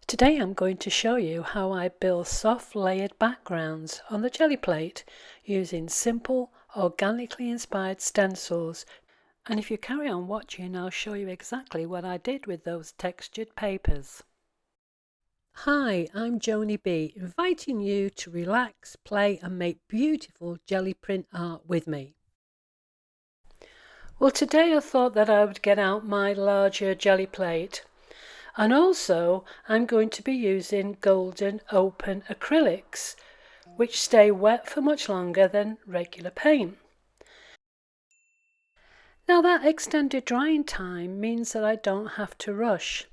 Today I'm going to show you how I build soft layered backgrounds on the Gelli plate using simple organically inspired stencils, and if you carry on watching I'll show you exactly what I did with those textured papers. Hi, I'm JoanieB, inviting you to relax, play and make beautiful Gelli print art with me. Well, today I thought that I would get out my larger Gelli plate. And also I'm going to be using Golden Open Acrylics, which stay wet for much longer than regular paint. Now that extended drying time means that I don't have to rush.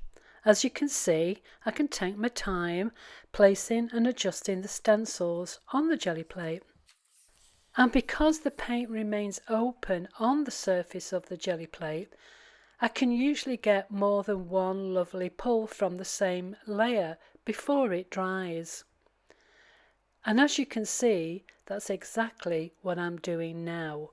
As you can see, I can take my time placing and adjusting the stencils on the Gelli plate. And because the paint remains open on the surface of the Gelli plate, I can usually get more than one lovely pull from the same layer before it dries. And as you can see, that's exactly what I'm doing now.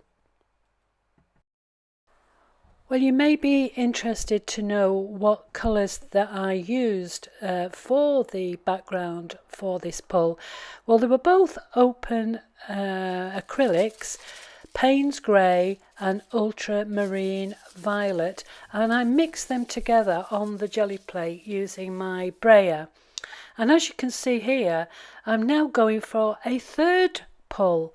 Well, you may be interested to know what colours that I used for the background for this pull. Well, they were both open acrylics, Payne's Grey and Ultramarine Violet, and I mixed them together on the Gelli plate using my brayer. And as you can see here, I'm now going for a third pull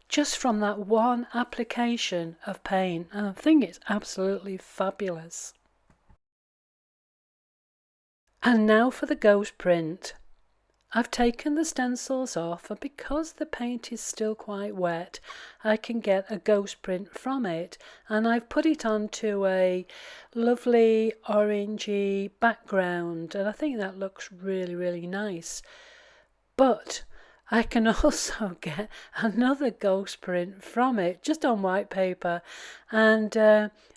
just from that one application of paint, and I think it's absolutely fabulous. And now for the ghost print. I've taken the stencils off, and because the paint is still quite wet, I can get a ghost print from it, and I've put it onto a lovely orangey background, and I think that looks really nice. But I can also get another ghost print from it just on white paper, and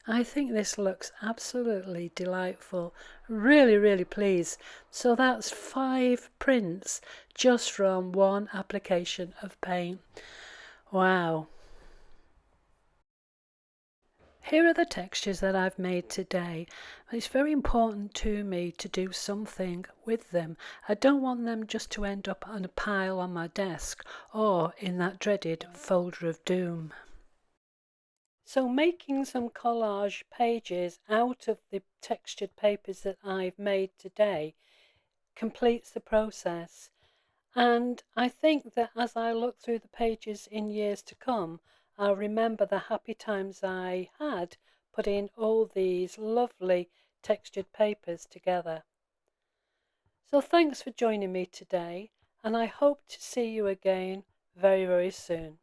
I think this looks absolutely delightful. Really pleased. So that's 5 prints just from one application of paint. Wow. Here are the textures that I've made today. It's very important to me to do something with them. I don't want them just to end up on a pile on my desk or in that dreaded folder of doom. So making some collage pages out of the textured papers that I've made today completes the process. And I think that as I look through the pages in years to come, I'll remember the happy times I had putting all these lovely textured papers together. So thanks for joining me today, and I hope to see you again very soon.